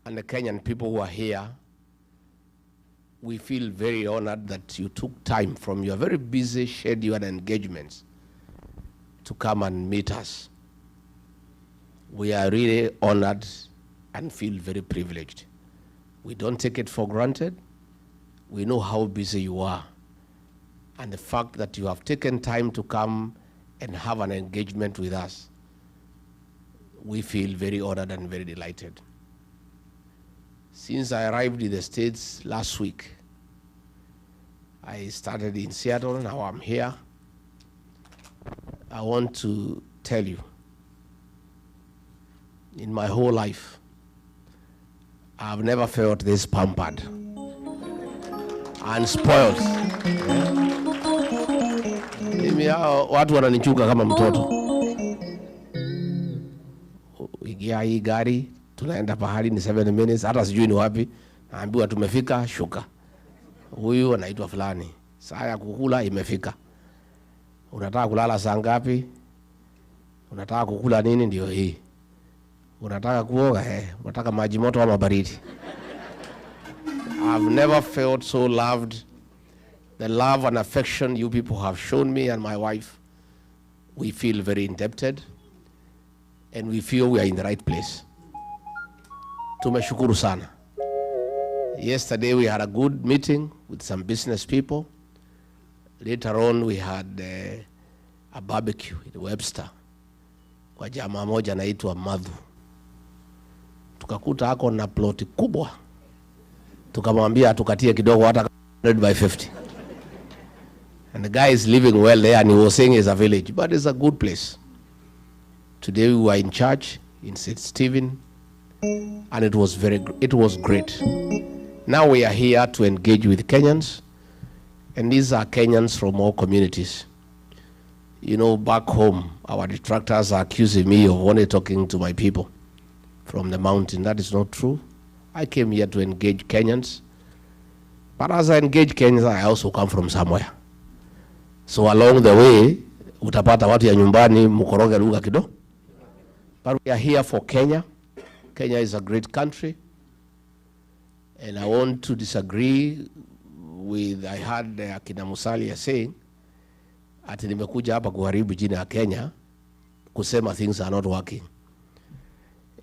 and the Kenyan people who are here, we feel very honored that you took time from your very busy schedule and engagements to come and meet us. We are really honored and feel very privileged. We don't take it for granted. We know how busy you are. And the fact that you have taken time to come and have an engagement with us, we feel very honored and very delighted. Since I arrived in the States last week, I started in Seattle, now I'm here. I want to tell you, in my whole life, I've never felt this pampered and spoiled. Watu wananichuka kama mtoto. Igia hii gari, tunaenda pahali ni 7 minutes, hata sijui ni wapi, naambiwa tumefika, shuka. Huyu anaitwa fulani, saa ya kukula imefika. Unataka kulala saa ngapi? Unataka kukula nini? Ndio hii. Unataka kuoga? Unataka maji moto ama baridi? I've never felt so loved. The love and affection you people have shown me and my wife, we feel very indebted, and we feel we are in the right place. Tumeshukuru sana. Yesterday we had a good meeting with some business people. Later on we had a barbecue in Webster kwa jamaa moja anaitwa Madhu. Tukakuta hako na ploti kubwa. Tukamwambia tukatie kidogo hata 100/50. And the guy is living well there, and he was saying it's a village, but it's a good place. Today we were in church in St. Stephen, and it was great. Now we are here to engage with Kenyans, and these are Kenyans from all communities. You know, back home, our detractors are accusing me of only talking to my people from the mountain. That is not true. I came here to engage Kenyans, but as I engage Kenyans, I also come from somewhere. So along the way, utapata watu ya nyumbani mukoroge lugha kidogo. But we are here for Kenya. Kenya is a great country. And I want to disagree with, I heard Akina Musalia saying, ati nimekuja hapa kuharibu jina ya Kenya, kusema things are not working.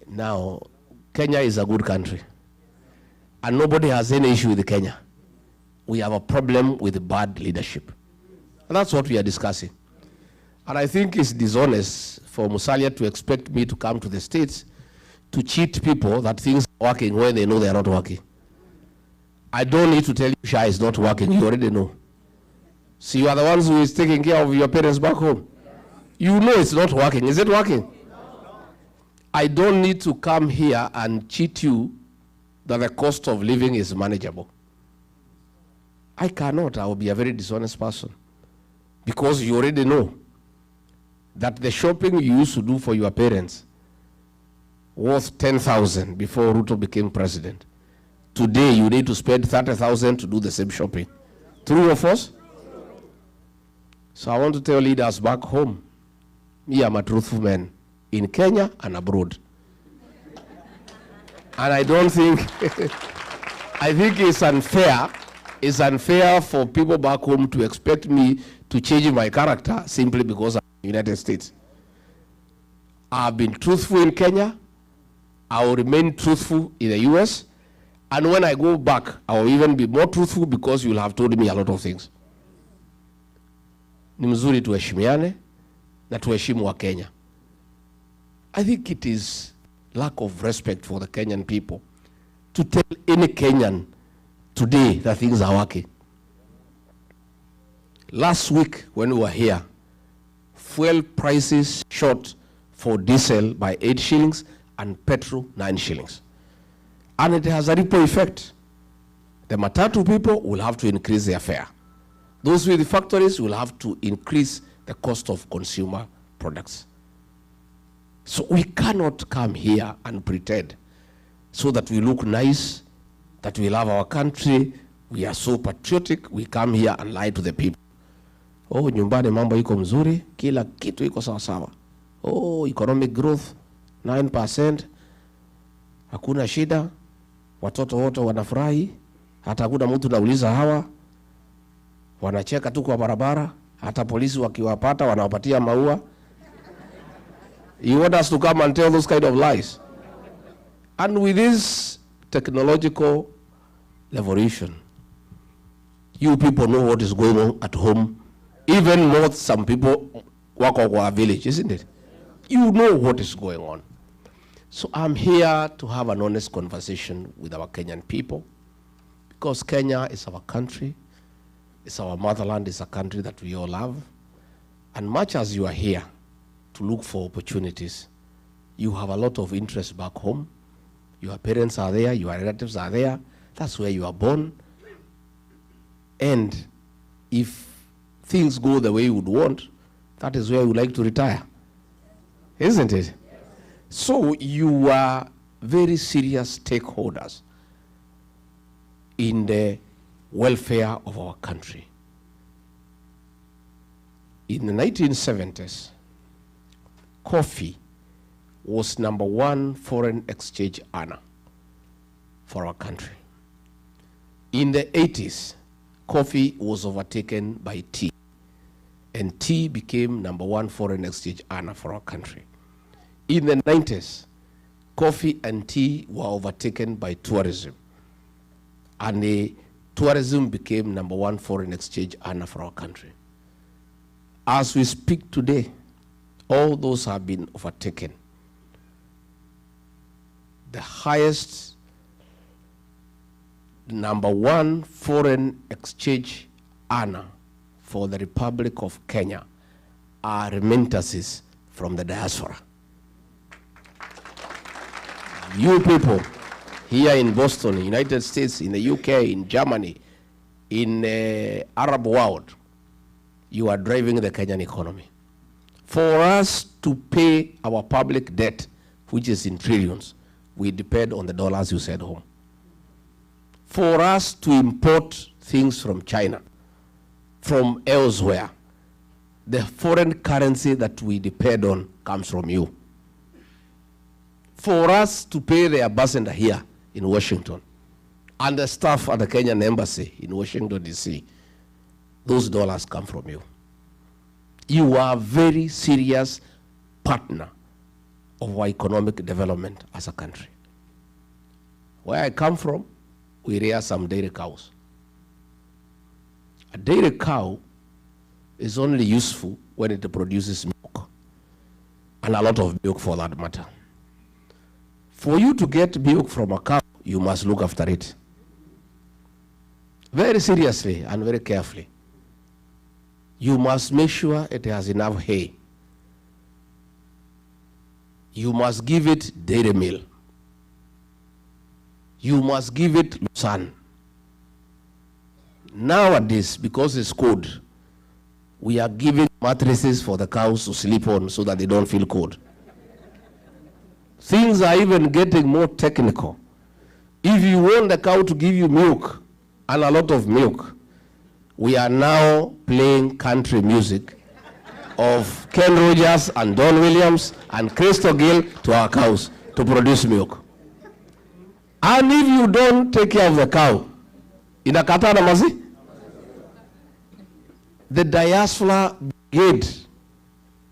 Now, Kenya is a good country. And nobody has any issue with Kenya. We have a problem with bad leadership. And that's what we are discussing. And I think it's dishonest for Musalia to expect me to come to the States to cheat people that things are working when they know they are not working. I don't need to tell you Shah is not working. You already know. So you are the ones who is taking care of your parents back home. You know it's not working. Is it working? I don't need to come here and cheat you that the cost of living is manageable. I cannot. I will be a very dishonest person. Because you already know that the shopping you used to do for your parents worth 10,000 before Ruto became president. Today you need to spend 30,000 to do the same shopping. True or false? So I want to tell leaders back home, me am a truthful man in Kenya and abroad. And I don't think, I think it's unfair for people back home to expect me to change my character simply because I'm in the United States. I've been truthful in Kenya. I will remain truthful in the US. And when I go back, I will even be more truthful because you will have told me a lot of things. Ni mzuri tuheshimiane na tuheshimu wa Kenya. I think it is lack of respect for the Kenyan people to tell any Kenyan today that things are working. Last week when we were here, fuel prices shot for diesel by 8 shillings and petrol 9 shillings. And it has a ripple effect. The matatu people will have to increase their fare. Those with the factories will have to increase the cost of consumer products. So we cannot come here and pretend so that we look nice, that we love our country, we are so patriotic, we come here and lie to the people. Oh, nyumbani mambo iko mzuri, kila kitu iko sawa sawa. Oh, economic growth 9%, hakuna shida. watoto wote wanafurahi, hata hakuna mtu nauliza hawa, wanacheka tu kwa barabara, hata polisi wakiwapata wanawapatia maua. You want us to come and tell those kind of lies? And with this technological revolution, you people know what is going on at home, even more some people work on our village, isn't it? You know what is going on. So I'm here to have an honest conversation with our Kenyan people, because Kenya is our country, it's our motherland, it's a country that we all love. And much as you are here to look for opportunities, you have a lot of interest back home. Your parents are there, your relatives are there, that's where you are born. And if things go the way you would want, that is where you would like to retire, isn't it? So you are very serious stakeholders in the welfare of our country. In the 1970s, coffee was #1 foreign exchange earner for our country. In the 80s, coffee was overtaken by tea, and tea became #1 foreign exchange earner for our country. In the 90s, coffee and tea were overtaken by tourism, and the tourism became #1 foreign exchange earner for our country. As we speak today, all those have been overtaken. The highest #1 foreign exchange earner for the Republic of Kenya are remittances from the diaspora. You people here in Boston, United States, in the UK, in Germany, in the Arab world, you are driving the Kenyan economy. For us to pay our public debt, which is in trillions, we depend on the dollars you send home. For us to import things from China, from elsewhere, the foreign currency that we depend on comes from you. For us to pay the ambassador here in Washington and the staff at the Kenyan embassy in Washington, D.C., those dollars come from you. You are a very serious partner of our economic development as a country. Where I come from, we rear some dairy cows. A dairy cow is only useful when it produces milk, and a lot of milk for that matter. For you to get milk from a cow, you must look after it very seriously and very carefully. You must make sure it has enough hay. You must give it dairy meal. You must give it sun. Nowadays, because it's cold, we are giving mattresses for the cows to sleep on so that they don't feel cold. Things are even getting more technical. If you want the cow to give you milk, and a lot of milk, we are now playing country music of Ken Rogers and Don Williams and Crystal Gill to our cows to produce milk. And if you don't take care of the cow, inakata na mazi? The diaspora brigade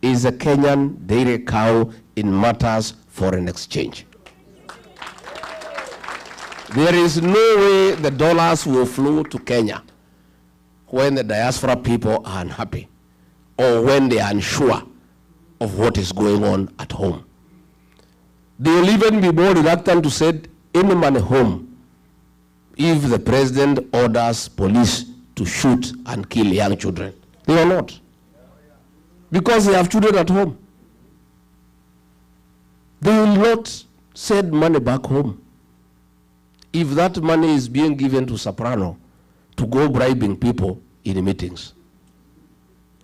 is a Kenyan dairy cow in matters foreign exchange. There is no way the dollars will flow to Kenya when the diaspora people are unhappy or when they are unsure of what is going on at home. They will even be more reluctant to send any money home if the president orders police to shoot and kill young children. They are not. Because they have children at home. They will not send money back home if that money is being given to Soprano to go bribing people in meetings.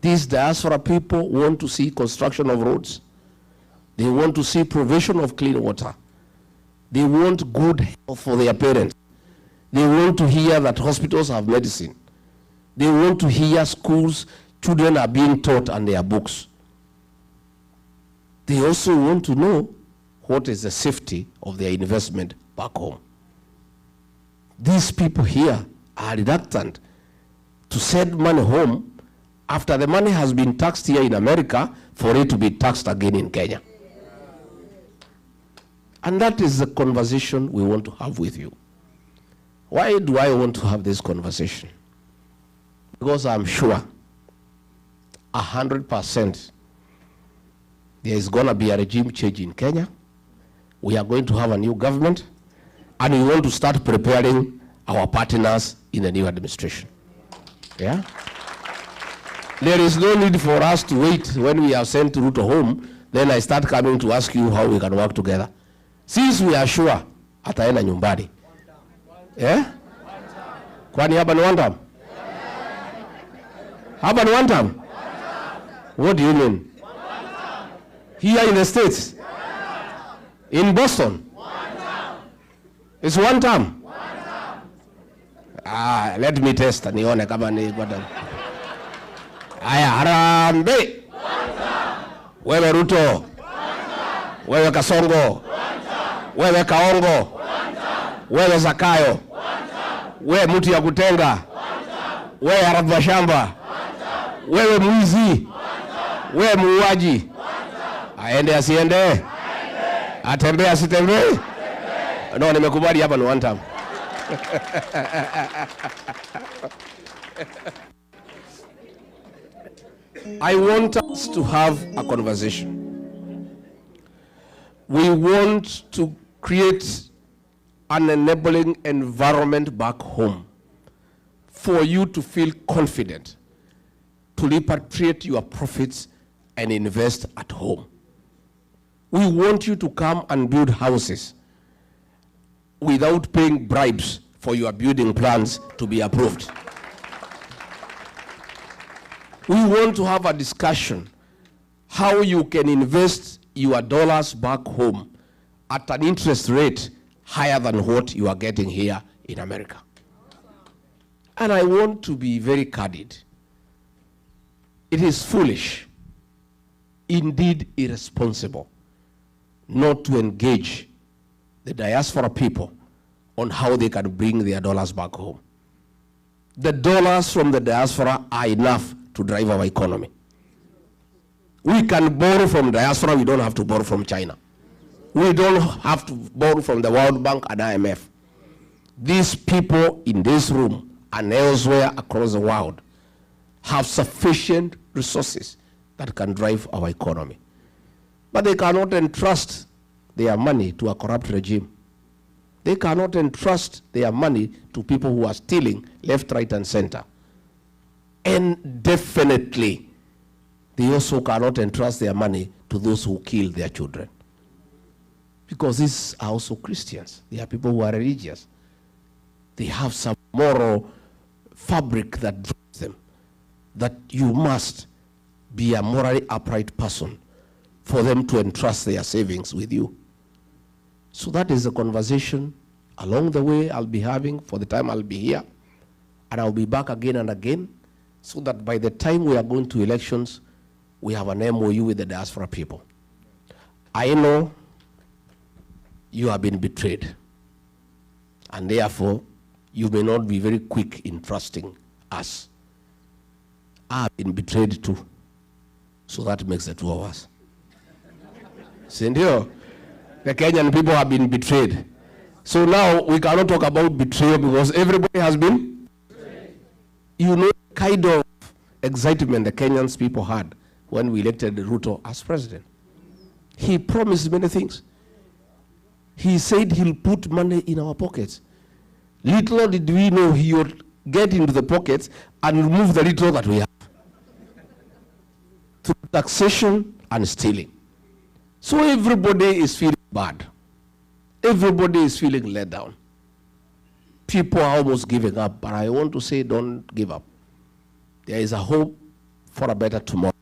These diaspora people want to see construction of roads. They want to see provision of clean water. They want good health for their parents. They want to hear that hospitals have medicine. They want to hear schools, children are being taught and their books. They also want to know what is the safety of their investment back home. These people here are reluctant to send money home after the money has been taxed here in America for it to be taxed again in Kenya. And that is the conversation we want to have with you. Why do I want to have this conversation? Because I'm sure 100% there is going to be a regime change in Kenya. We are going to have a new government, and we want to start preparing our partners in the new administration. Yeah? There is no need for us to wait when we have sent Ruto home, then I start coming to ask you how we can work together. Since we are sure ataenda nyumbani. Yeah? Kwani hapa ni one term? Hapa ni one term? What do you mean? Here in the States? In Boston? It's one term? Let me test nione kama ni kwata. Aya, Harambe. Wewe Ruto. Wewe Kasongo. Wewe Kaongo. Wewe Zakayo. Wewe mtu ya kutenga. Wewe harabu shamba. Wewe mwizi. Wewe muuaji. Aende asiende? Atembee asitembee? No, nimekubali hapa ni one time. I want us to have a conversation. We want to create an enabling environment back home for you to feel confident to repatriate your profits and invest at home. We want you to come and build houses without paying bribes for your building plans to be approved. We want to have a discussion how you can invest your dollars back home at an interest rate higher than what you are getting here in America. And I want to be very candid. It is foolish, indeed irresponsible, not to engage the diaspora people on how they can bring their dollars back home. The dollars from the diaspora are enough to drive our economy. We can borrow from diaspora, we don't have to borrow from China. We don't have to borrow from the World Bank and IMF. These people in this room and elsewhere across the world have sufficient resources that can drive our economy. But they cannot entrust their money to a corrupt regime. They cannot entrust their money to people who are stealing left, right, and center. And definitely, they also cannot entrust their money to those who kill their children. Because these are also Christians. They are people who are religious. They have some moral fabric that drives them, that you must be a morally upright person for them to entrust their savings with you. So that is a conversation along the way I'll be having for the time I'll be here. And I'll be back again and again, so that by the time we are going to elections, we have an MOU with the diaspora people. I know you have been betrayed, and therefore you may not be very quick in trusting us. I have been betrayed too, so that makes the two of us. Sindio, the Kenyan people have been betrayed. So now we cannot talk about betrayal because everybody has been betrayed. You know the kind of excitement the Kenyans people had when we elected Ruto as president. He promised many things. He said he'll put money in our pockets. Little did we know he would get into the pockets and remove the little that we have. Through taxation and stealing. So everybody is feeling bad. Everybody is feeling let down. People are almost giving up, but I want to say don't give up. There is a hope for a better tomorrow.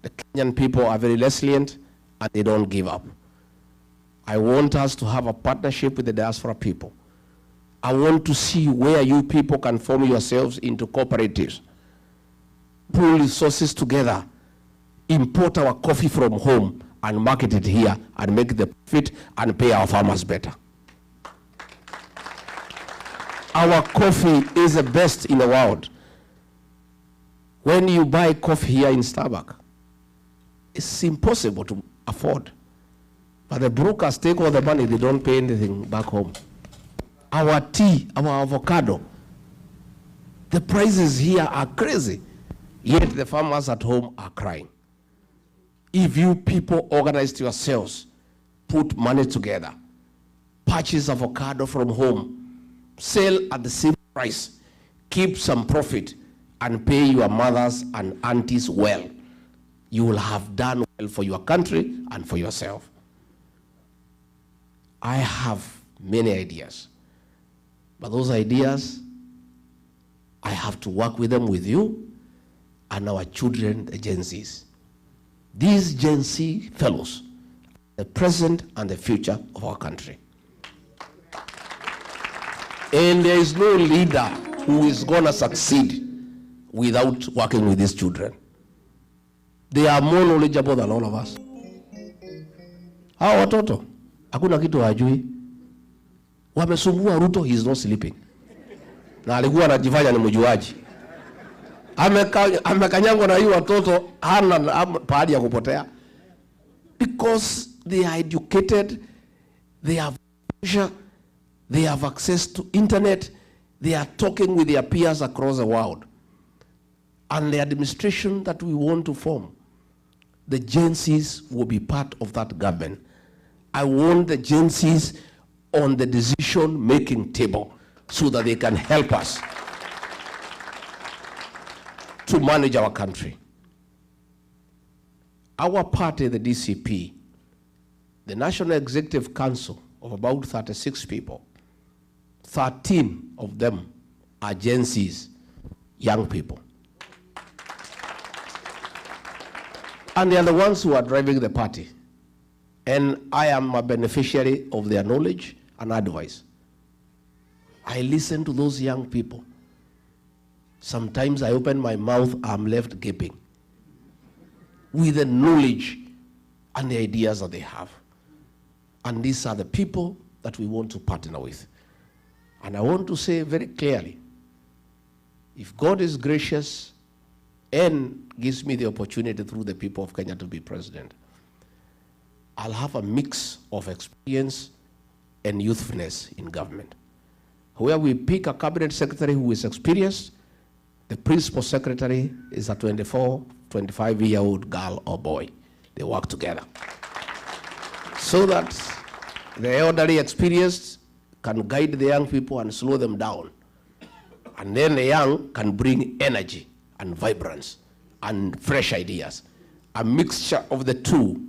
The Kenyan people are very resilient and they don't give up. I want us to have a partnership with the diaspora people. I want to see where you people can form yourselves into cooperatives, pull resources together, import our coffee from home and market it here and make the profit and pay our farmers better. Our coffee is the best in the world. When you buy coffee here in Starbucks, it's impossible to afford. But the brokers take all the money, they don't pay anything back home. Our tea, our avocado, the prices here are crazy. Yet the farmers at home are crying. If you people organized yourselves, put money together, purchase avocado from home, sell at the same price, keep some profit, and pay your mothers and aunties well, you will have done well for your country and for yourself. I have many ideas, but those ideas, I have to work with them with you and our children, the Gen Zs. These Gen Z fellows, the present and the future of our country. And there is no leader who is going to succeed without working with these children. They are more knowledgeable than all of us. Hao watoto, hakuna kitu hajui. Wamesumbua Ruto, he is not sleeping. Na alikuwa anajifanya ni mjuaji. Amekanyangwa na hiyo watoto, hana pahali ya kupotea. Because they are educated, they have pressure, they have access to internet, they are talking with their peers across the world. And the administration that we want to form, the Gen Zs will be part of that government. I want the Gen Zs on the decision-making table so that they can help us to manage our country. Our party, the DCP, the National Executive Council of about 36 people, 13 of them are Gen Zs, young people. And they are the ones who are driving the party. And I am a beneficiary of their knowledge and advice. I listen to those young people. Sometimes I open my mouth, I'm left gaping with the knowledge and the ideas that they have. And these are the people that we want to partner with. And I want to say very clearly, if God is gracious and gives me the opportunity through the people of Kenya to be president, I'll have a mix of experience and youthfulness in government. Where we pick a cabinet secretary who is experienced, the principal secretary is a 24, 25-year-old girl or boy. They work together. So that the elderly experienced can guide the young people and slow them down. And then the young can bring energy and vibrance and fresh ideas. A mixture of the two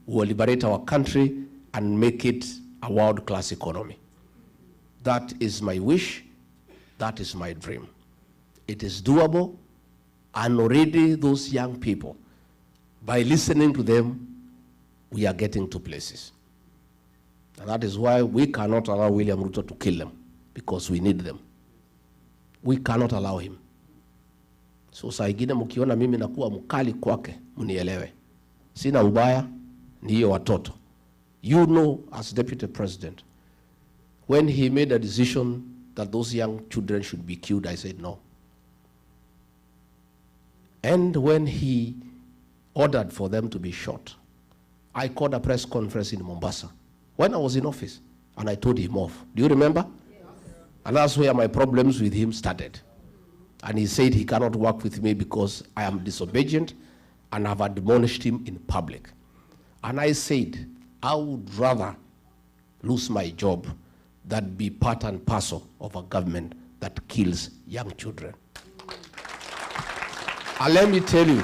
will liberate our country and make it a world-class economy. That is my wish. That is my dream. It is doable, and already those young people, by listening to them, we are getting to places. And that is why we cannot allow William Ruto to kill them, because we need them. We cannot allow him. So saa ingine mkiona mimi nakuwa mkali kwake, mnielewe. Sina ubaya, ni hiyo watoto. You know, as Deputy President, when he made a decision that those young children should be killed, I said no. And when he ordered for them to be shot, I called a press conference in Mombasa when I was in office, and I told him off. Do you remember? Yes. And that's where my problems with him started. And he said he cannot work with me because I am disobedient and have admonished him in public. And I said, I would rather lose my job than be part and parcel of a government that kills young children. And let me tell you,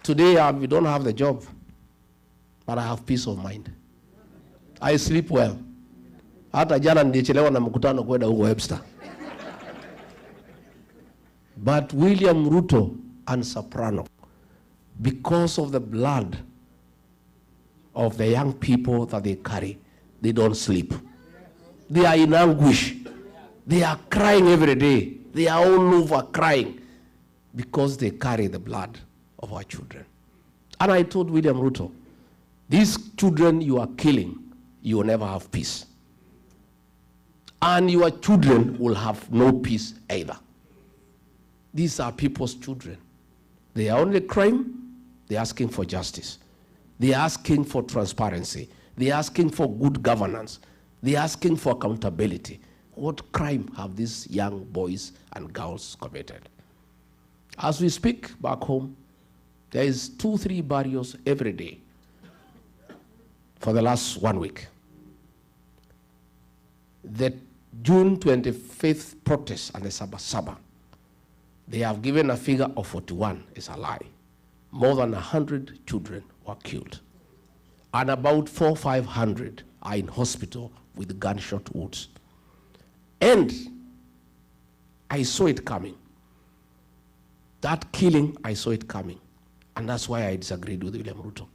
today we don't have the job, but I have peace of mind. I sleep well. Hata jana nilichelewa na mkutano kwenda huko Webster. But William Ruto and Soprano, because of the blood of the young people that they carry, they don't sleep. They are in anguish. They are crying every day. They are all over crying because they carry the blood of our children. And I told William Ruto, these children you are killing, you will never have peace. And your children will have no peace either. These are people's children. They are only crime, they're asking for justice. They're asking for transparency. They're asking for good governance. They're asking for accountability. What crime have these young boys and girls committed? As we speak back home, there is 2-3 barriers every day for the last 1 week. The June 25th protest and the Sabasaba, they have given a figure of 41. It's a lie. More than 100 children were killed. And about 400-500 are in hospital with gunshot wounds. And I saw it coming. That killing, I saw it coming. And that's why I disagreed with William Ruto.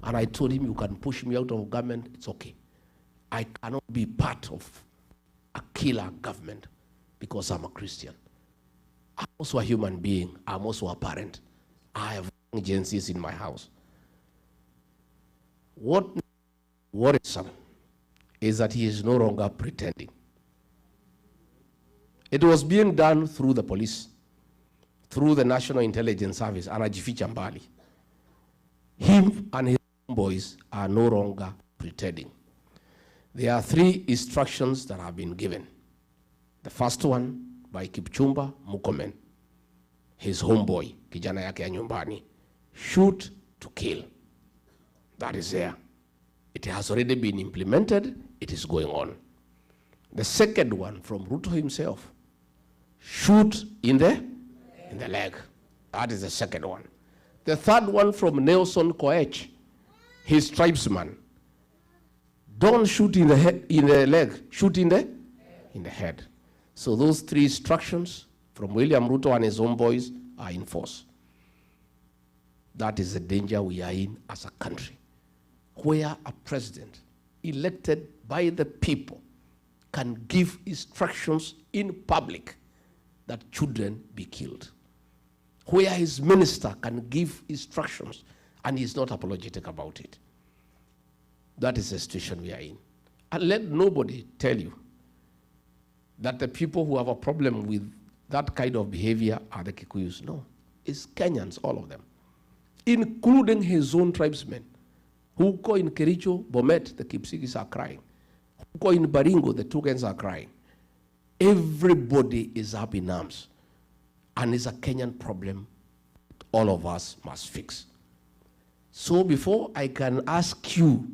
And I told him, you can push me out of government, it's okay. I cannot be part of a killer government because I'm a Christian. I'm also a human being. I'm also a parent. I have agencies in my house. What worrisome is that he is no longer pretending. It was being done through the police, through the National Intelligence Service, anajificha mbali. Him and his boys are no longer pretending. There are 3 instructions that have been given. The first one by Kipchumba Murkomen, his homeboy, kijana yake ya nyumbani. Shoot to kill. That is there. It has already been implemented. It is going on. The second one from Ruto himself, shoot in the leg. That is the second one. The third one from Nelson Koech, his tribesman. Don't shoot in the leg, shoot in the head. So those 3 instructions from William Ruto and his own boys are in force. That is the danger we are in as a country, where a president elected by the people can give instructions in public that children be killed, where his minister can give instructions and he's not apologetic about it. That is the situation we are in. And let nobody tell you that the people who have a problem with that kind of behavior are the Kikuyus. No, it's Kenyans, all of them, including his own tribesmen. Who go in Kericho, Bomet, the Kipsigis are crying. Who go in Baringo, the Tugans are crying. Everybody is up in arms. And it's a Kenyan problem all of us must fix. So before I can ask you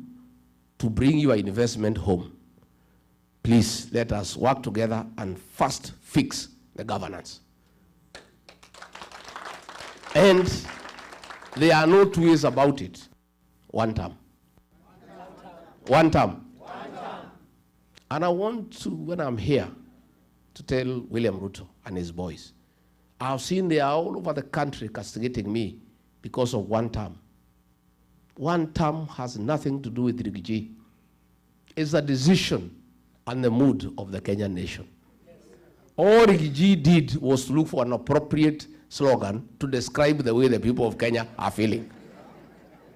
to bring your investment home, please let us work together and first fix the governance. And there are no 2 ways about it. One term. One term. And I want to, when I'm here, to tell William Ruto and his boys, I've seen they are all over the country castigating me because of one term. One term has nothing to do with Rigiji. It's a decision and the mood of the Kenyan nation. All Rigiji did was to look for an appropriate slogan to describe the way the people of Kenya are feeling.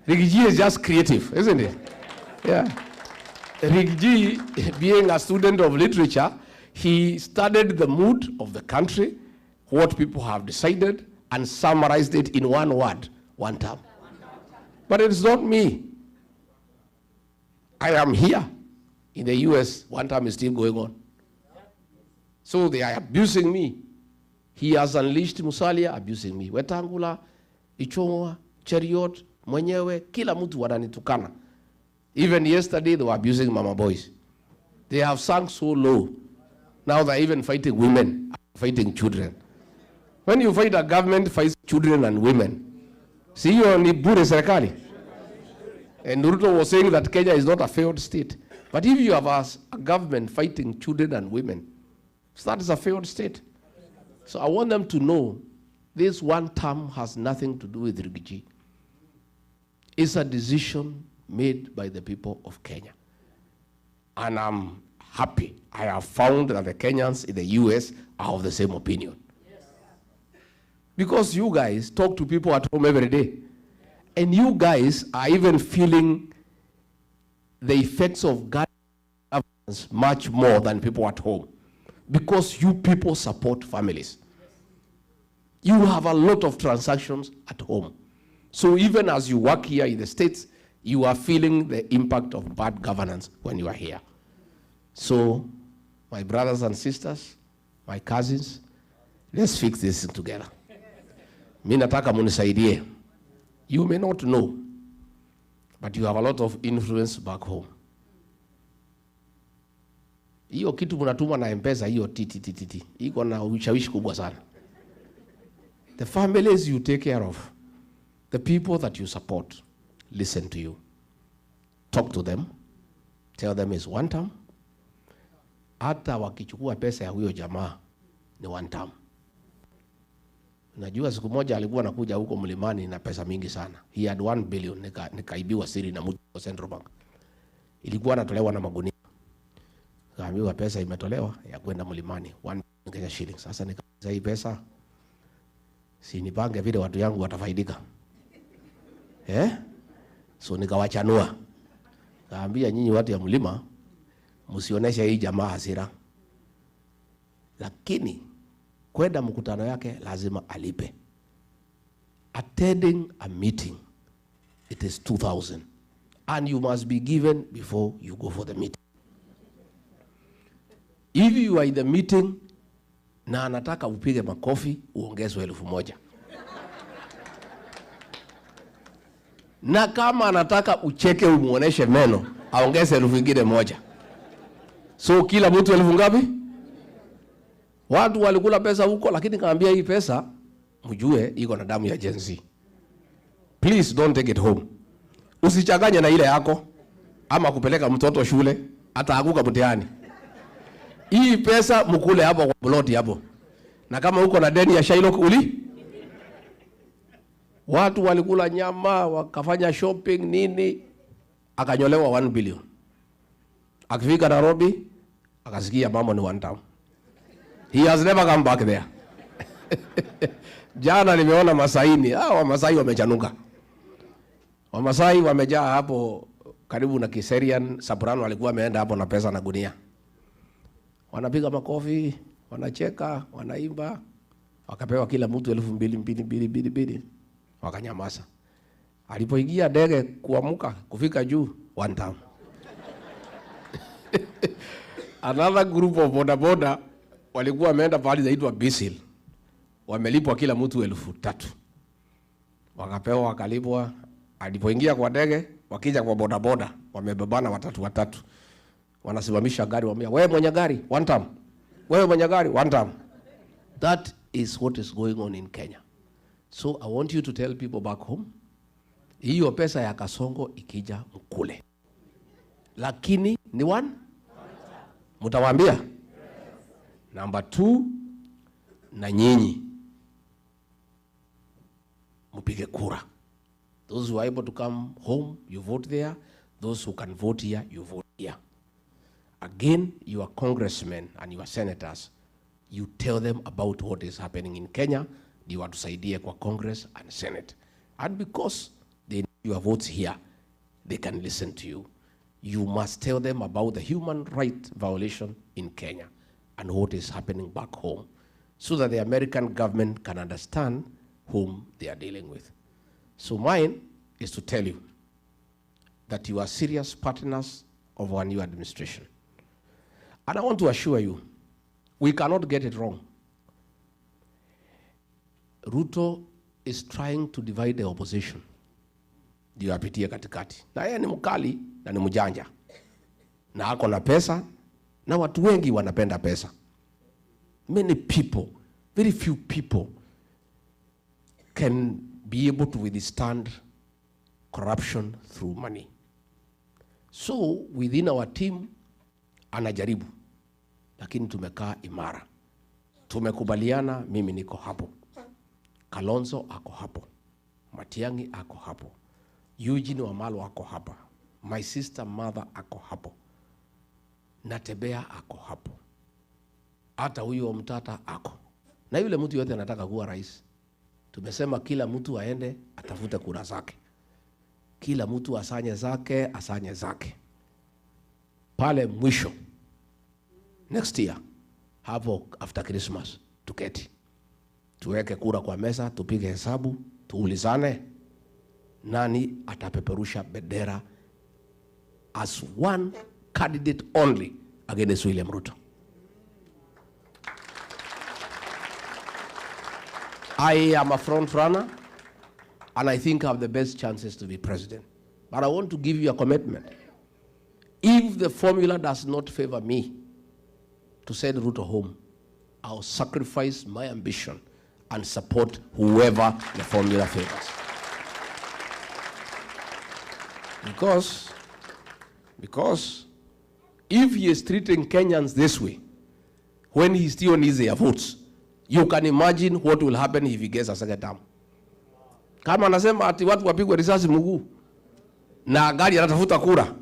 Rigiji is just creative, isn't it? Yeah. Rigiji, being a student of literature, he studied the mood of the country, what people have decided, and summarized it in one word, one term. But it's not me. I am here. In the US, one term is still going on. So they are abusing me. He has unleashed Musalia, abusing me. Wetangula, Ichongwa, Cheriot, Mwenyewe, kila mtu wananitukana. Even yesterday, they were abusing Mama Boys. They have sunk so low. Now they're even fighting women, fighting children. When you fight a government, fights children and women. See, you only bure serikali. And Ruto was saying that Kenya is not a failed state. But if you have a government fighting children and women, so that is a failed state. So I want them to know this one term has nothing to do with Rigiji. It's a decision made by the people of Kenya. And I'm happy. I have found that the Kenyans in the US are of the same opinion. Yes. Because you guys talk to people at home every day. And you guys are even feeling the effects of governance much more than people at home, because you people support families. You have a lot of transactions at home. So even as you work here in the States, you are feeling the impact of bad governance when you are here. So, my brothers and sisters, my cousins, let's fix this together. Mimi nataka munisaidie. You may not know, but you have a lot of influence back home. Hiyo kitu mnatuma na M-Pesa, hiyo titi. Iko na ushawishi kubwa sana. The families you take care of, the people that you support, listen to you. Talk to them. Tell them it's one term. Hata wakichukua pesa ya huyo jamaa ni one term. Najua siku moja alikuwa anakuja huko mlimani na pesa mingi sana. He had 1 billion, nikaibiwa siri na mtu wa Central Bank. Ilikuwa anatolewa na magunia. Kaambiwa pesa imetolewa ya kwenda mlimani, 1 billion Kenya shillings. Sasa nikauliza hii pesa, si nipange vile watu yangu watafaidika. So nikawachanua. Kaambia nyinyi watu ya mlima, msioneshe hii jamaa hasira. Lakini kwenda mkutano yake lazima alipe. Attending a meeting, it is 2,000. And you must be given before you go for the meeting. If you are in the meeting na anataka upige makofi, uongezwe 1,000. Na kama anataka ucheke umuoneshe meno, aongeze 1,000. So kila mtu 1,000 ngapi? Watu walikula pesa huko, lakini kaambia hii pesa mjue iko na damu ya Gen Z. Please don't take it home. Usichanganye na ile yako ama kupeleka mtoto shule ataanguka mtihani. Hii pesa mkule hapo kwa plot hapo. Na kama uko na deni ya Shylock watu walikula nyama, wakafanya shopping nini, akanyolewa 1 billion. Akifika Nairobi, akasikia mambo ni one time. He has never come back there. Jana nimeona Masaini, Wamasai wamechanuka. Wamasai wamejaa hapo karibu na Kiserian, Soprano walikuwa wameenda hapo na pesa na gunia. Wanapiga makofi, wanacheka, wanaimba. Wakapewa kila mtu 2,200. Wakanyamaza. Alipoingia ndege kuamuka kufika juu, one time. Another group of bodaboda walikuwa wameenda pahali zaitwa Bisil. Wamelipwa kila mtu 3,000. Wakapewa, wakalipwa. Alipoingia kwa ndege, wakija kwa bodaboda, wamebebana watatu. Wanasimamisha gari, wamwambia, wewe mwenye gari, one time. Wewe mwenye gari, one time. That is what is going on in Kenya. So I want you to tell people back home, hiyo pesa ya Kasongo ikija mkule. Lakini ni one? Mutawaambia? Yes. Number 2, na nyinyi mpige kura. Those who are able to come home, you vote there. Those who can vote here, you vote here. Again, your congressmen and your senators, you tell them about what is happening in Kenya. You are to saidia kwa Congress and Senate. And because they need your votes here, they can listen to you. You must tell them about the human right violation in Kenya and what is happening back home, so that the American government can understand whom they are dealing with. So mine is to tell you that you are serious partners of our new administration. And I want to assure you, we cannot get it wrong. Ruto is trying to divide the opposition. Ndio apitie katikati. Na yeye ni mkali na ni mjanja. Na ako na pesa, na watu wengi wanapenda pesa. Many people, very few people can be able to withstand corruption through money. So within our team anajaribu, lakini tumekaa imara. Tumekubaliana, mimi niko hapo. Kalonzo ako hapo. Matiang'i ako hapo. Eugene Wamalwa ako hapa. My sister mother ako hapo. Natembea ako hapo. Hata huyo Mtata ako. Na yule mtu yote anataka kuwa rais. Tumesema kila mtu aende atafute kura zake. Kila mtu asanye zake. Pale mwisho next year, hapo after Christmas, tuketi. Tuweke kura kwa meza, tupige hesabu, tuulizane, nani atapeperusha bendera as one candidate only against William Ruto. I am a front runner, and I think I have the best chances to be president. But I want to give you a commitment. If the formula does not favor me to send Ruto home, I'll sacrifice my ambition and support whoever the formula favors. Because if he is treating Kenyans this way, when he still needs their votes, you can imagine what will happen if he gets a second term. Kama anasema ati watu wapigwe risasi mguu na gari anatafuta kura,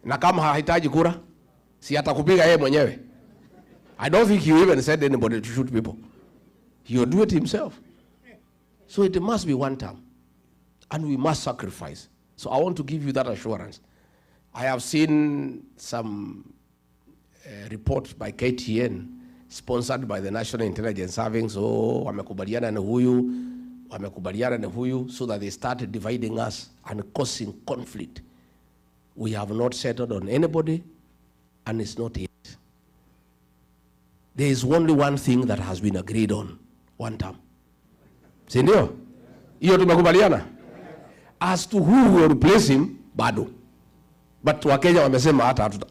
na kama hahitaji kura, si atakupiga yeye mwenyewe. I don't think he even said anybody to shoot people. He will do it himself. So it must be one term. And we must sacrifice. So I want to give you that assurance. I have seen some report by KTN, sponsored by the National Intelligence Service. So wamekubaliana na huyu, so that they started dividing us and causing conflict. We have not settled on anybody, and it's not yet. There is only one thing that has been agreed on, one term. Si ndio? Hiyo tumekubaliana. As to who will replace him, bado. But Wakenya wamesema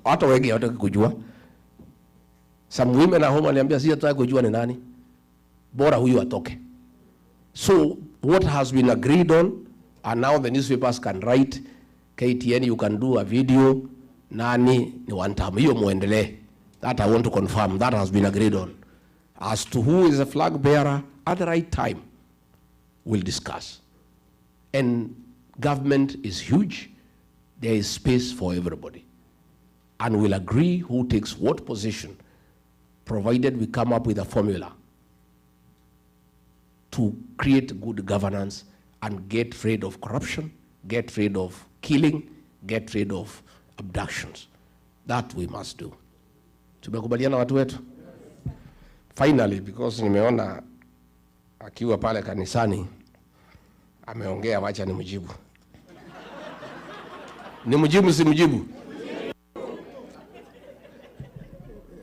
hata wengi hawataki kujua. Some women at home waliambia si hataki kujua ni nani. Bora huyu atoke. So what has been agreed on, and now the newspapers can write, KTN, you can do a video, nani ni one term. Hiyo muendelee. That I want to confirm. That has been agreed on. As to who is a flag bearer, at the right time, we'll discuss. And government is huge. There is space for everybody. And we'll agree who takes what position, provided we come up with a formula to create good governance and get rid of corruption, get rid of killing, get rid of abductions. That we must do. Tumekubaliana watu wetu? Finally, because nimeona akiwa pale kanisani ameongea, wacha nimjibu. Nimjibu si mjibu?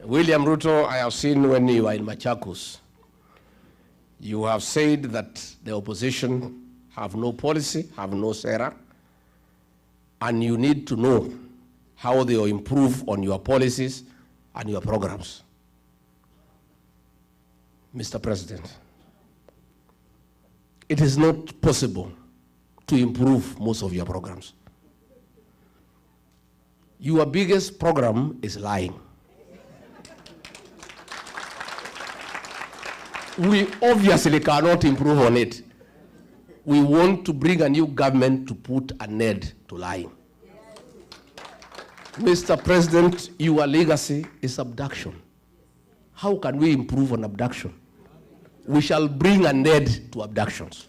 William Ruto, I have seen when you were in Machakos, you have said that the opposition have no policy, have no sera, and you need to know how they will improve on your policies and your programs. Mr. President, it is not possible to improve most of your programs. Your biggest program is lying. We obviously cannot improve on it. We want to bring a new government to put an end to lying. Mr. President, your legacy is abduction. How can we improve on abduction? We shall bring an end to abductions.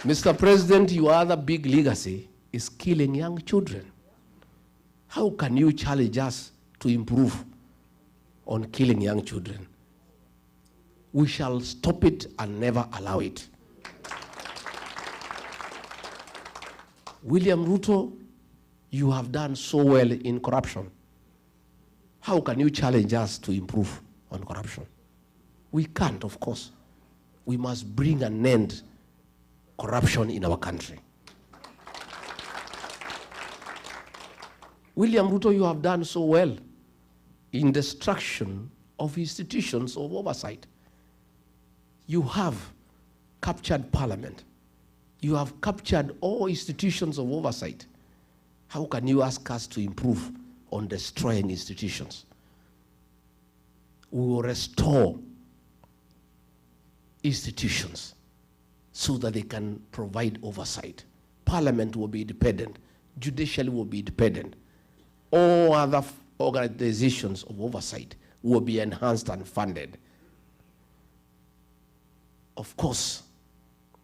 Mr. President, your other big legacy is killing young children. How can you challenge us to improve on killing young children? We shall stop it and never allow it. William Ruto, you have done so well in corruption. How can you challenge us to improve on corruption? We can't, of course. We must bring an end to corruption in our country. William Ruto, you have done so well in destruction of institutions of oversight. You have captured parliament. You have captured all institutions of oversight. How can you ask us to improve on destroying institutions? We will restore institutions so that they can provide oversight. Parliament will be independent. Judiciary will be independent. All other organizations of oversight will be enhanced and funded. Of course,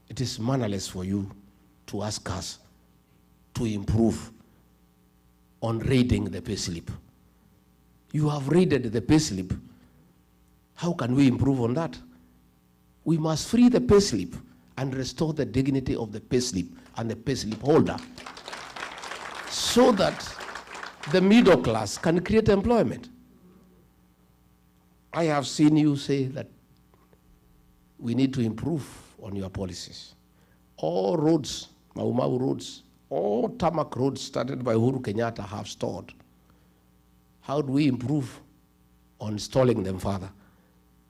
it is mannerless for you to ask us to improve on raiding the payslip. You have raided the payslip. How can we improve on that? We must free the payslip and restore the dignity of the payslip and the payslip holder so that the middle class can create employment. I have seen you say that we need to improve on your policies. All roads, Mau Mau roads, all tarmac roads started by Uhuru Kenyatta have stalled. How do we improve on installing them further?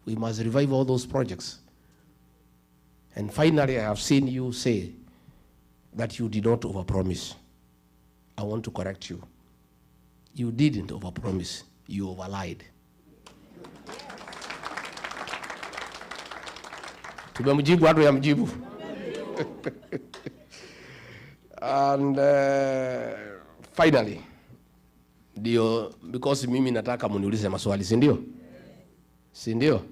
We must revive all those projects. And finally, I have seen you say that you did not overpromise. I want to correct you. You didn't overpromise, you overlied. Tumemjibu watu ya mjibu. And finally, because mimi nataka muniulize maswali, si ndio? Si ndio?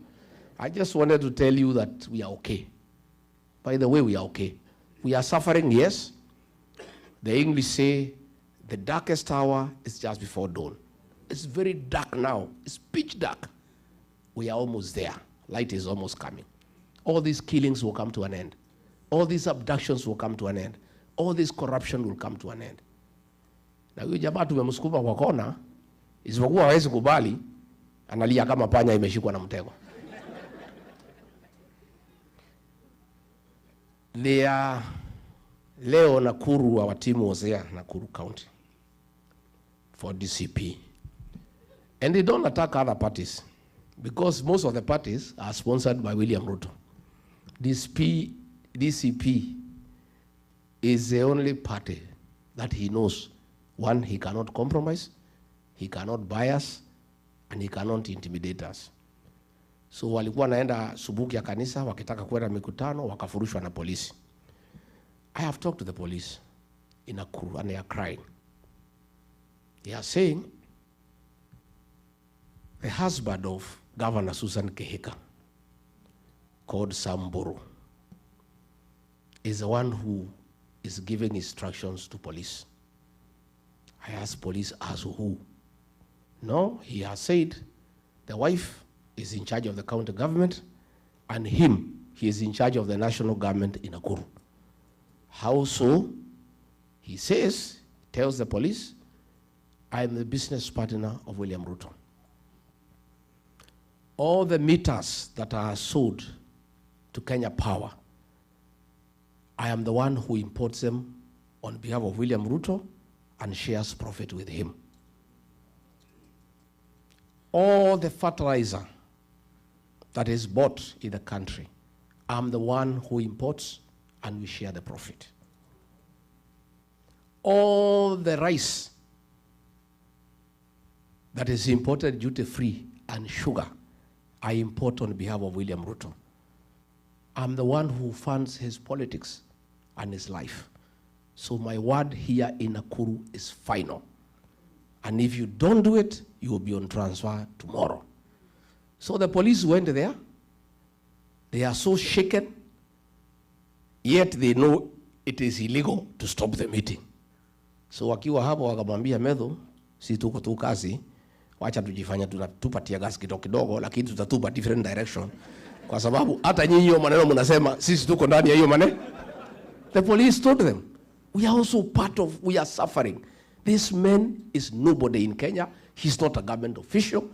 I just wanted to tell you that we are okay. By the way, we are okay. We are suffering, yes. The English say the darkest hour is just before dawn. It's very dark now. It's pitch dark. We are almost there. Light is almost coming. All these killings will come to an end. All these abductions will come to an end. All this corruption will come to an end. Na huyu jamaa tumemsukuma kwa kona, isipokuwa hawezi kubali, analia kama panya imeshikwa na mtego. Leo Nakuru, our team was there, Nakuru County, for DCP. And they don't attack other parties, because most of the parties are sponsored by William Ruto. DCP is the only party that he knows. One, he cannot compromise, he cannot bias, and he cannot intimidate us. So walikuwa naenda subuki ya kanisa, wakitaka kwenda mikutano, wakafurushwa na polisi. I have talked to the police in Nakuru and they are crying. They are saying the husband of Governor Susan Kehika, called Samburu, is the one who is giving instructions to police. I asked police as who? No, he has said the wife is in charge of the county government and he is in charge of the national government in Nakuru. How so? He says, tells the police, I am the business partner of William Ruto. All the meters that are sold to Kenya Power, I am the one who imports them on behalf of William Ruto and shares profit with him. All the fertilizer that is bought in the country, I'm the one who imports and we share the profit. All the rice that is imported duty-free and sugar, I import on behalf of William Ruto. I'm the one who funds his politics and his life. So my word here in Nakuru is final. And if you don't do it, you will be on transfer tomorrow. So the police went there. They are so shaken, yet they know it is illegal to stop the meeting. So wakiwa hapo wakamwambia Medho, si tuko tu kazi, wacha tujifanya tunatupatia gas kidogo kidogo, lakini tutatupa different direction. Kwa sababu hata nyinyi hiyo maneno mnasema sisi tuko ndani ya hiyo maneno. The police told them, we are also part of, we are suffering. This man is nobody in Kenya. He's not a government official.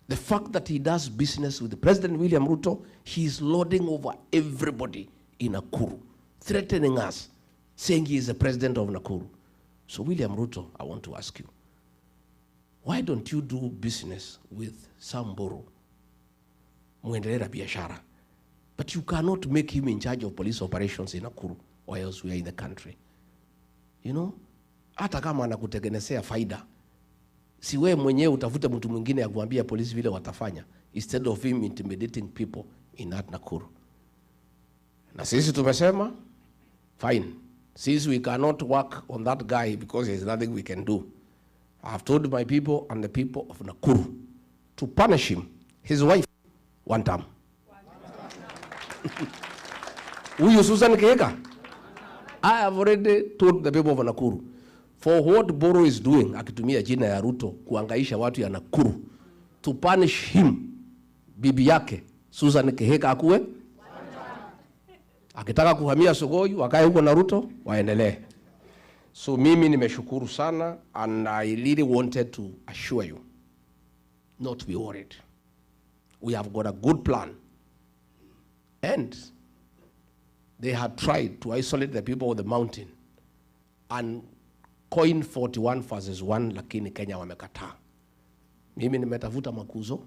The fact that he does business with President William Ruto, he is lording over everybody in Nakuru, threatening us, saying he is the president of Nakuru. So William Ruto, I want to ask you, why don't you do business with Samburu, muendelea biashara? But you cannot make him in charge of police operations in Nakuru or elsewhere in the country. You know, hata kama anakutengenezea faida, si wewe mwenyewe utafute mtu mwingine ya kuambia polisi vile watafanya, instead of him intimidating people in that Nakuru. Na sisi tumesema, fine. Since we cannot work on that guy because there's nothing we can do, I have told my people and the people of Nakuru to punish him, his wife, one term. Huyu Susan Kehika, I have already told the people of Nakuru, for what Boro is doing, akitumia jina ya Ruto kuangaisha watu ya Nakuru, to punish him, bibi yake Susan Keheka akuwe, akitaka kuhamia Sugoi wakae huko na Ruto waendelee. So mimi nimeshukuru sana, and I really wanted to assure you not to be worried. We have got a good plan. And they had tried to isolate the people of the mountain and coin 41 verses 1, lakini Kenya wamekataa. Mimi nimetafuta makuzo,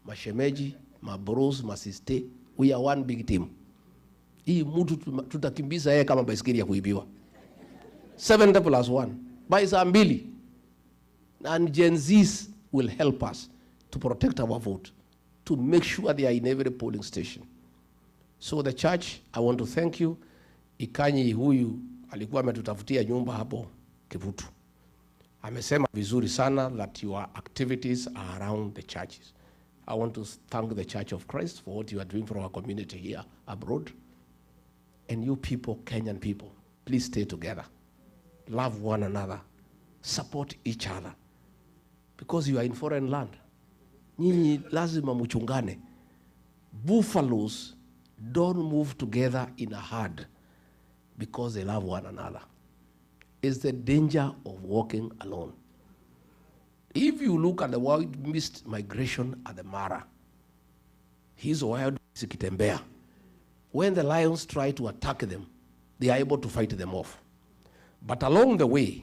mashemeji, mabros, masiste. We are one big team. Hii mtu tutakimbiza yeye kama baisikeli ya kuibiwa. 70+1 by saa 2. And Gen Zs will help us to protect our vote, to make sure they are in every polling station. So the church, I want to thank you. Ikanyi huyu alikuwa ametutafutia nyumba hapo Kivutu. Amesema vizuri sana that your activities are around the churches. I want to thank the Church of Christ for what you are doing for our community here abroad. And you people, Kenyan people, please stay together. Love one another. Support each other. Because you are in foreign land. Nyinyi lazima mchungane. Buffaloes don't move together in a herd because they love one another. It's the danger of walking alone. If you look at the wild mist migration at the Mara, his wild kitembea. When the lions try to attack them, they are able to fight them off. But along the way,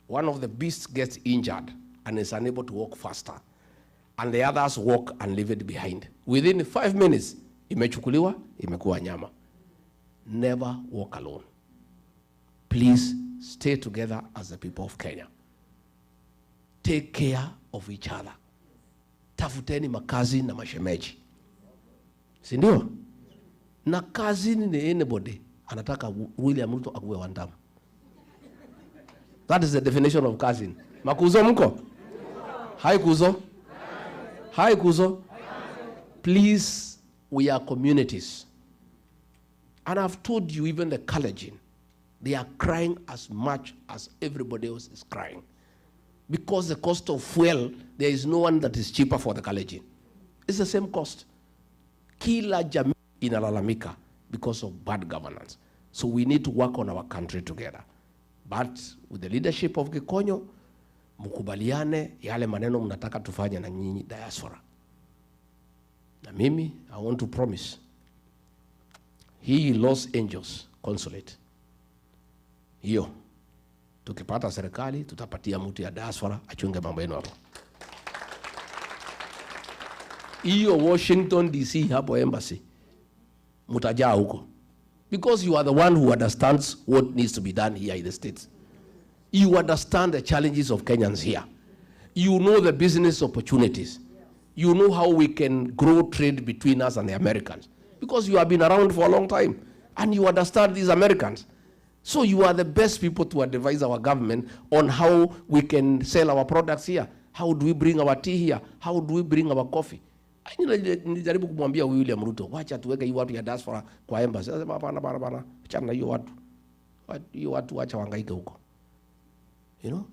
one of the beasts gets injured and is unable to walk faster. And the others walk and leave it behind. Within 5 minutes, imechukuliwa, imekuwa nyama. Never walk alone. Please stay together as the people of Kenya. Take care of each other. Tafuteni makazi na mashemeji. Si ndio? Na kazi ni anybody anataka William Ruto akuwe wandamu. That is the definition of cousin. Makuzo mko? Hi kuzo. Hi kuzo. Please, we are communities. And I've told you, even the Kalenjin, they are crying as much as everybody else is crying. Because the cost of fuel, there is no one that is cheaper for the Kalenjin. It's the same cost. Kila jamii inalalamika because of bad governance. So we need to work on our country together. But with the leadership of Gikonyo, mukubaliane yale maneno mnataka tufanye na nyinyi diaspora. Na mimi, I want to promise, hii Los Angeles consulate, hiyo, tukipata serikali, tutapatia mtu ya diaspora, achunge mambo yenu hapo. Hiyo Washington DC hapo embassy, mutajaa huko. Because you are the one who understands what needs to be done here in the States. You understand the challenges of Kenyans here. You know the business opportunities. You know how we can grow trade between us and the Americans. Because you have been around for a long time. And you understand these Americans. So you are the best people to advise our government on how we can sell our products here. How do we bring our tea here? How do we bring our coffee? Nijaribu kumwambia William Ruto, wacha tuweke hiyo watu ya diaspora kwa embassy. Sasa bana, achana na hiyo watu. Hiyo watu wacha wangaike huko. You know?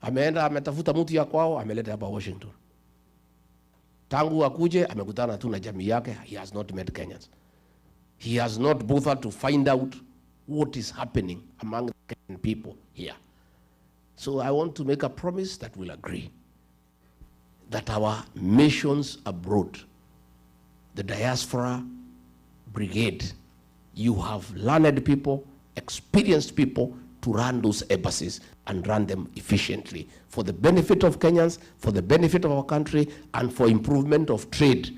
Ameenda ametafuta mtu ya kwao, ameleta hapa Washington. Tangu akuje amekutana tu na jamii yake, he has not met Kenyans. He has not bothered to find out what is happening among the Kenyan people here. So I want to make a promise that we'll agree that our missions abroad, the diaspora brigade, you have learned people, experienced people to run those embassies and run them efficiently for the benefit of Kenyans, for the benefit of our country, and for improvement of trade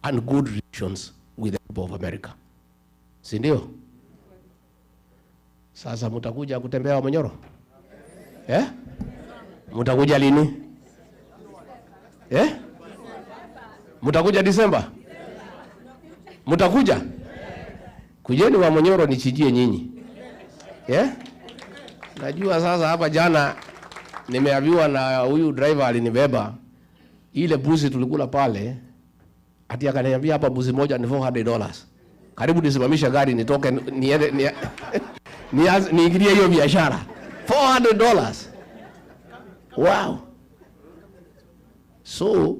and good relations with the people of America. Sindio? Sasa mutakuja kutembea wa Monyoro? Mutakuja lini? Mutakuja Disemba? Mutakuja? Kujeni wa Monyoro nichijie nyinyi. Najua sasa hapa jana nimeambiwa na huyu driver alinibeba ile buzi tulikula pale, ati akaniambia hapa buzi moja ni $400. Karibu nisimamisha gari nitoke niende niingilie hiyo biashara. $400. Wow. So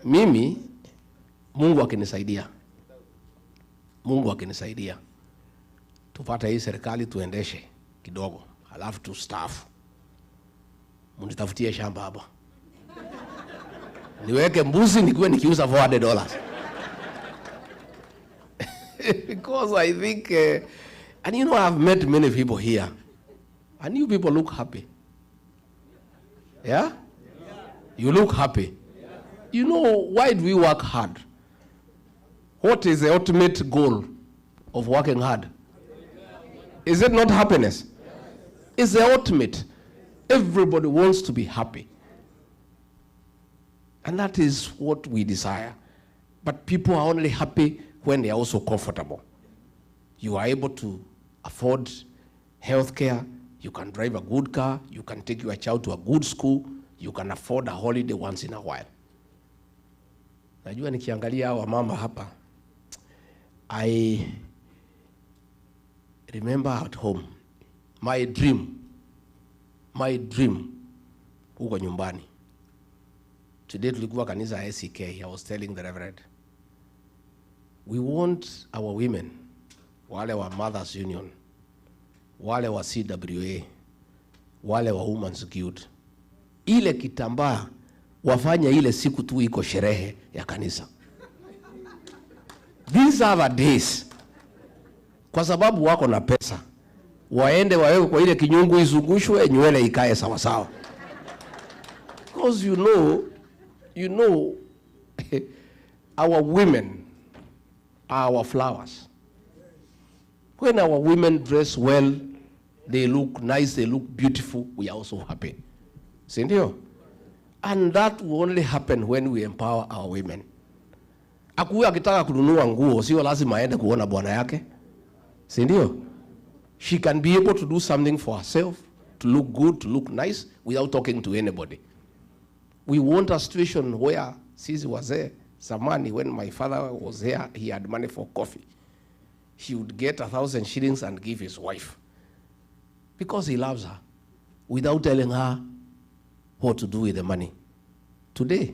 mimi Mungu akinisaidia tupata hii serikali tuendeshe kidogo, halafu tustaafu, munitafutie shamba hapa niweke mbuzi nikuwe nikiuza $400. Because I think and you know, I've met many people here and you people look happy. Yeah? You look happy. You know, why do we work hard? What is the ultimate goal of working hard? Is it not happiness? It's the ultimate. Everybody wants to be happy. And that is what we desire. But people are only happy when they are also comfortable. You are able to afford health care, you can drive a good car, you can take your child to a good school, you can afford a holiday once in a while. Najua nikiangalia hawa mama hapa, I remember at home, my dream, huko nyumbani. Today tulikuwa kanisa ACK, I was telling the Reverend, we want our women, wale wa Mothers Union, wale wa CWA, wale wa Women's Guild, ile kitambaa wafanya ile siku tu iko sherehe ya kanisa. These are the days. Kwa sababu wako na pesa, waende wawewe kwa ile kinyungu izungushwe, nywele ikae sawa sawa. Because you know our women are our flowers. When our women dress well, they look nice, they look beautiful, we are also happy. Sindio? And that will only happen when we empower our women. Akuwe akitaka kununua nguo, sio lazima aende kuona bwana yake. Sindio? She can be able to do something for herself, to look good, to look nice, without talking to anybody. We want a situation where Sisi was there, zamani, when my father was here, he had money for coffee. He would get 1,000 shillings and give his wife. Because he loves her, without telling her what to do with the money. Today,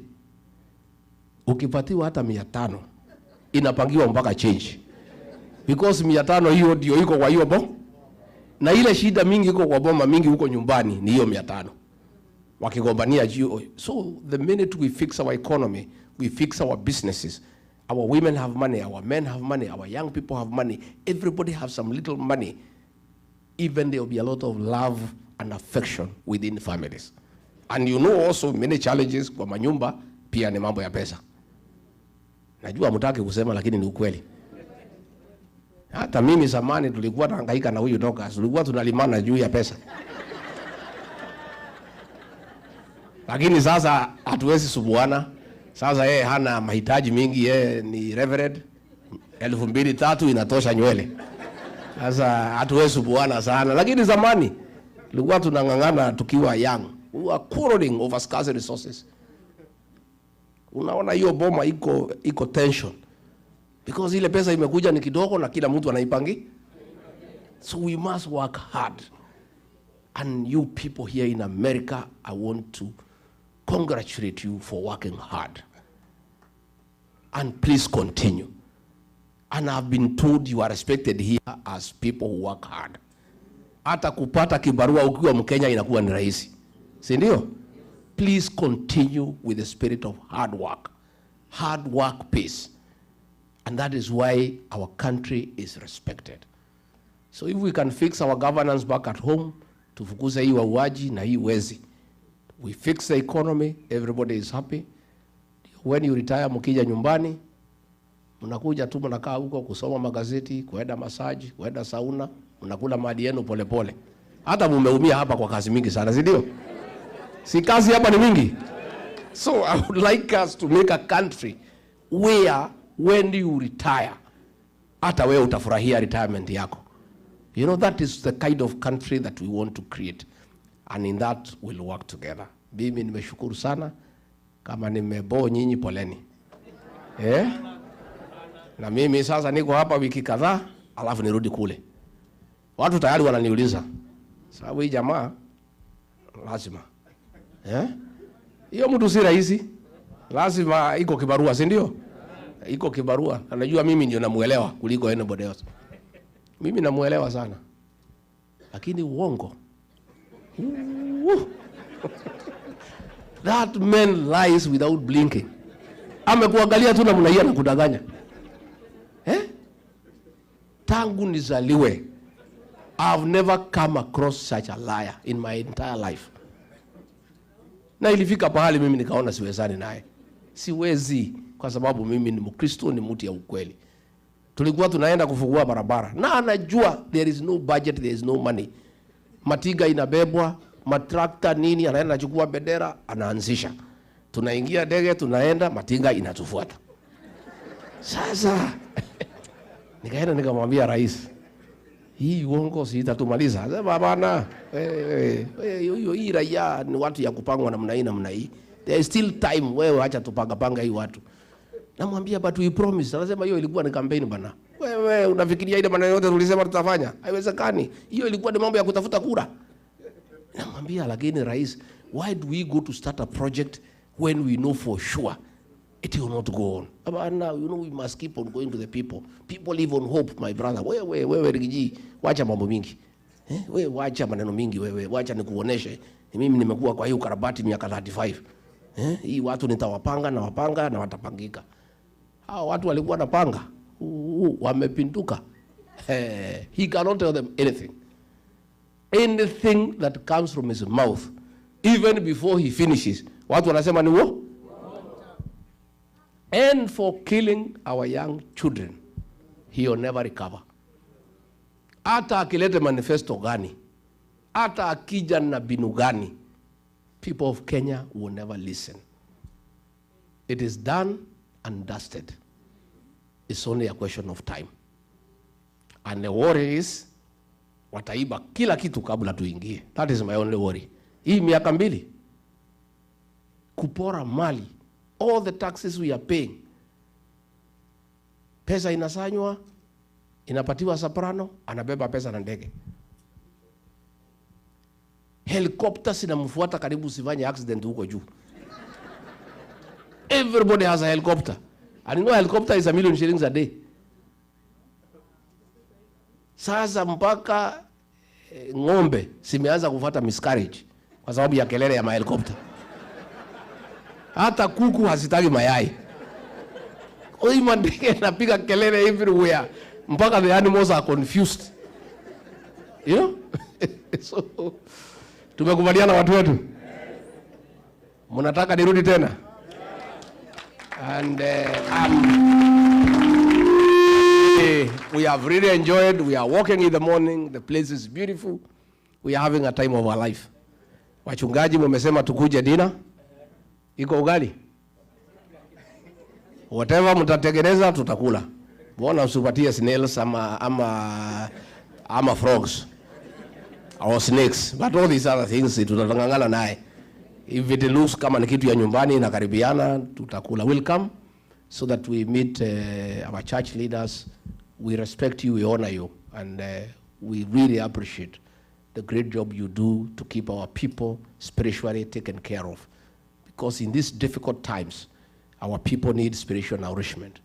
ukipatiwa hata 500, inapangiwa mpaka change. Because 500 hiyo ndio iko kwa hiyo bo. Na ile shida mingi iko kwa boma mingi huko nyumbani ni hiyo 500. Wakigombania juu. So the minute we fix our economy, we fix our businesses, our women have money, our men have money, our young people have money, everybody has some little money, even there will be a lot of love and affection within families. And you know also many challenges kwa manyumba pia ni mambo ya pesa. Najua mtaki kusema lakini ni ukweli. Hata mimi zamani tulikuwa tunahangaika na huyu doka, tulikuwa tunalimana juu ya pesa. Lakini sasa hatuwezi subuana. Sasa yeye hana mahitaji mingi, yeye ni reverend. 2,000-3,000 inatosha nywele. Sasa hatuwezi subuana sana. Lakini zamani tulikuwa tunangangana tukiwa young. We were quarreling over scarce resources. Unaona hiyo boma iko tension. Because ile pesa imekuja ni kidogo na kila mtu anaipangi. So we must work hard. And you people here in America, I want to congratulate you for working hard. And please continue. And I've been told you are respected here as people who work hard. Hata kupata kibarua ukiwa Mkenya inakuwa ni rahisi. Si ndio? Please continue with the spirit of hard work. Hard work pays. And that is why our country is respected. So if we can fix our governance back at home, tufukuze hii wauaji na hii wezi. We fix the economy, everybody is happy. When you retire mkija nyumbani, mnakuja tu mnakaa huko kusoma magazeti, kuenda massage, kuenda sauna, mnakula mali yenu pole pole. Hata mumeumia hapa kwa kazi mingi sana, si ndio? Si kazi hapa ni mingi. So I would like us to make a country where when you retire, hata wewe utafurahia retirement yako. You know, that is the kind of country that we want to create. And in that we'll work together. Mimi nimeshukuru sana. Kama nimebo nyinyi poleni. Na mimi sasa niko hapa wiki kadhaa, alafu nirudi kule. Watu tayari wananiuliza, sababu hii jamaa lazima. Hiyo mtu si rahisi. Lazima iko kibarua, si ndio? Iko kibarua. Anajua mimi ndio namuelewa kuliko anybody else. Mimi namuelewa sana. Lakini uongo. That man lies without blinking. Amekuangalia tu namna hiyo na kudanganya. Tangu nizaliwe, I've never come across such a liar in my entire life. Na ilifika pahali mimi nikaona siwezani naye. Siwezi, kwa sababu mimi ni Mkristo, ni mtu ya ukweli. Tulikuwa tunaenda kufungua barabara na anajua there is no budget, there is no money. Matiga inabebwa, matrakta nini, anaenda anachukua bendera, anaanzisha. Tunaingia ndege, tunaenda, matinga inatufuata. Sasa nikaenda nikamwambia rais, hii uongo si itatumaliza. Sema bana, hii raia ni watu ya kupangwa namna hii namna hii. There is still time, wewe acha tupanga hii watu. Namwambia but we promise. Anasema hiyo ilikuwa ni campaign bana. Wewe unafikiria ile maneno yote tulisema tutafanya? Haiwezekani. Hiyo ilikuwa ni mambo ya kutafuta kura. Namwambia lakini rais, why do we go to start a project when we know for sure it will not go on? But now, you know, we must keep on going to the people. People live on hope, my brother. Wewe Rigiji, wacha mambo mingi. Wewe wacha maneno mingi wewe. Wacha nikuoneshe. Mimi nimekuwa kwa hiyo karabati miaka 35. Hii watu nitawapanga na wapanga na watapangika. Hao watu walikuwa napanga. Wamepinduka. He cannot tell them anything. Anything that comes from his mouth, even before he finishes, watu wanasema ni wo? And for killing our young children, he will never recover. Hata akilete manifesto gani, hata akija na binu gani, people of Kenya will never listen. It is done and dusted. It's only a question of time. And the worry is, wataiba kila kitu kabla tuingie. That is my only worry. Hii miaka 2, kupora mali, all the taxes we are paying. Pesa inasanywa, inapatiwa soprano, anabeba pesa na ndege. Helicopters inamfuata karibu usifanye accident huko juu. Everybody has a helicopter. And you know, a helicopter is $1 million a day. Sasa mpaka ng'ombe simeanza kufuata miscarriage kwa sababu ya kelele ya helicopter. Hata kuku hazitaki mayai. Oi mandege napiga kelele everywhere mpaka the animals are confused. You know? So tumekubaliana watu wetu. Mnataka nirudi tena? And we have really enjoyed. We are walking in the morning. The place is beautiful. We are having a time of our life. Wachungaji mmesema tukuje dinner. Iko ugali? Whatever mtatengeneza tutakula. Mbona usipatie snails ama frogs or snakes? But all these other things tutatangangana naye. If it looks kama ni kitu ya nyumbani na karibiana, tutakula. We'll come so that we meet our church leaders. We respect you, we honor you, and we really appreciate the great job you do to keep our people spiritually taken care of. Because in these difficult times, our people need spiritual nourishment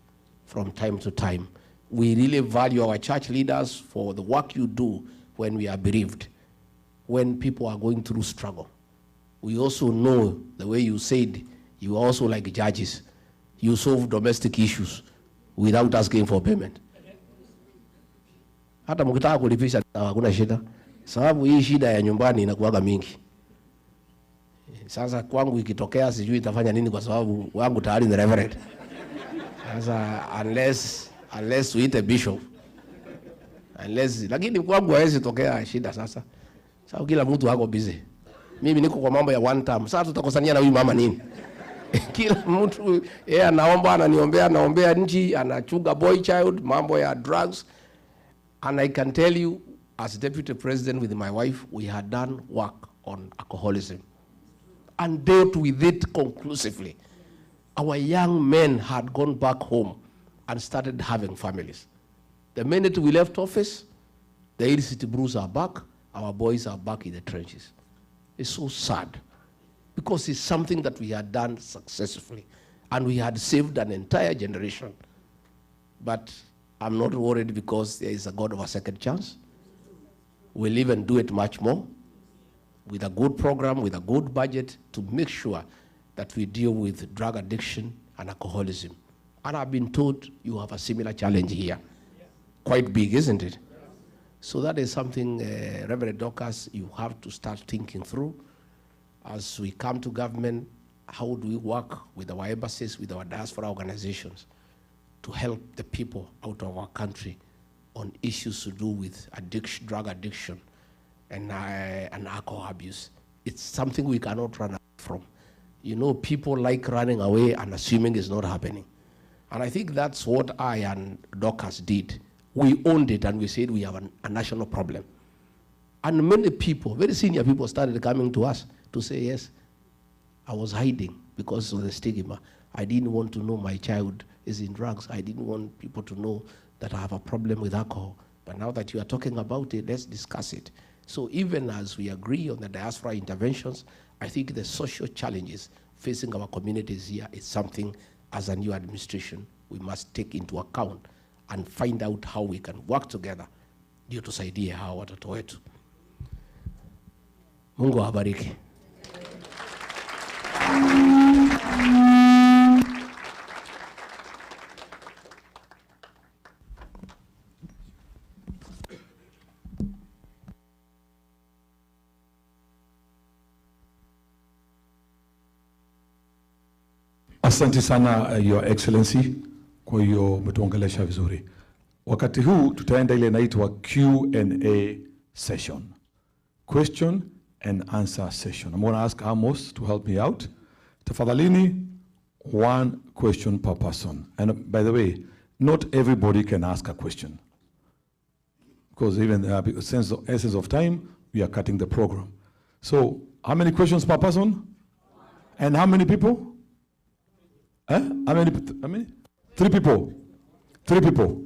from time to time. We really value our church leaders for the work you do when we are bereaved, when people are going through struggle. We also know, the way you said, you are also like judges. You solve domestic issues without asking for payment. Hata mkitaka kulipisha hakuna shida. Sababu hii shida ya nyumbani inakuwaga mingi. Sasa kwangu ikitokea sijui itafanya nini kwa sababu wangu tayari ni reverend. Sasa unless we eat a bishop. Lakini kwangu haiwezi tokea shida sasa. Sababu kila mtu wako busy. Mimi niko kwa mambo ya one time. Sasa tutakosania na huyu mama nini? Kila mtu yeye anaomba, ananiombea, anaombea nchi, anachunga boy child, mambo ya drugs. And I can tell you, as deputy president with my wife, we had done work on alcoholism and dealt with it conclusively. Our young men had gone back home and started having families. The minute we left office, the illicit brews are back, our boys are back in the trenches. It's so sad because it's something that we had done successfully and we had saved an entire generation. But I'm not worried because there is a God of a second chance. We'll even do it much more with a good program, with a good budget to make sure that we deal with drug addiction and alcoholism. And I've been told you have a similar challenge here. Quite big, isn't it? So that is something, Reverend Dorcas, you have to start thinking through. As we come to government, how do we work with our embassies, with our diaspora organizations to help the people out of our country on issues to do with addiction, drug addiction, and alcohol abuse. It's something we cannot run away from. You know, people like running away and assuming it's not happening. And I think that's what I and Dorcas did. We owned it and we said we have a national problem. And many people, very senior people, started coming to us to say, yes, I was hiding because of the stigma. I didn't want to know my child is in drugs. I didn't want people to know that I have a problem with alcohol. But now that you are talking about it, let's discuss it. So even as we agree on the diaspora interventions, I think the social challenges facing our communities here is something, as a new administration, we must take into account and find out how we can work together ndio tusaidie hawa watoto wetu. Mungu awabariki. Asante sana Your Excellency kwa hiyo umetuongelesha vizuri. Wakati huu tutaenda ile inaitwa Q&A session. Question and answer session. I'm going to ask Amos to help me out. Tafadhalini, one question per person. And by the way, not everybody can ask a question. Because even since the essence of time, we are cutting the program. So, how many questions per person? And how many people? How many? 3 people. 3 people.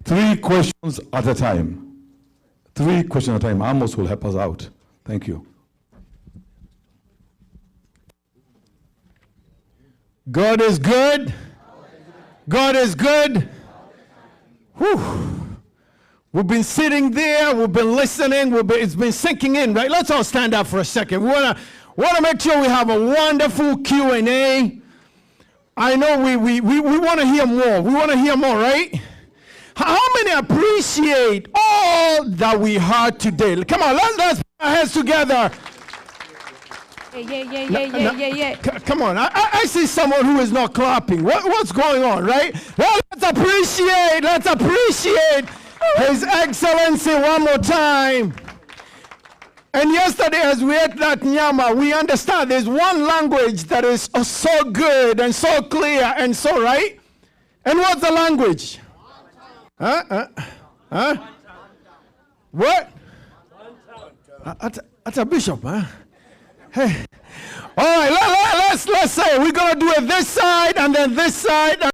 3 questions at a time. 3 questions at a time. Amos will help us out. Thank you. God is good. God is good. Whew. We've been sitting there. We've been listening. It's been sinking in, right? Let's all stand up for a second. We want to make sure we have a wonderful Q&A. I know we want to hear more. We want to hear more, right? How many appreciate all that we heard today? Come on, let's put our hands together. Yeah. Come on, I see someone who is not clapping. What's going on, right? Well, let's appreciate His Excellency one more time. And yesterday, as we ate that nyama, we understand there's one language that is so good and so clear and so right. And what's the language? What? That's a bishop, huh? Hey. All right, let's say we're gonna do it this side and then this side.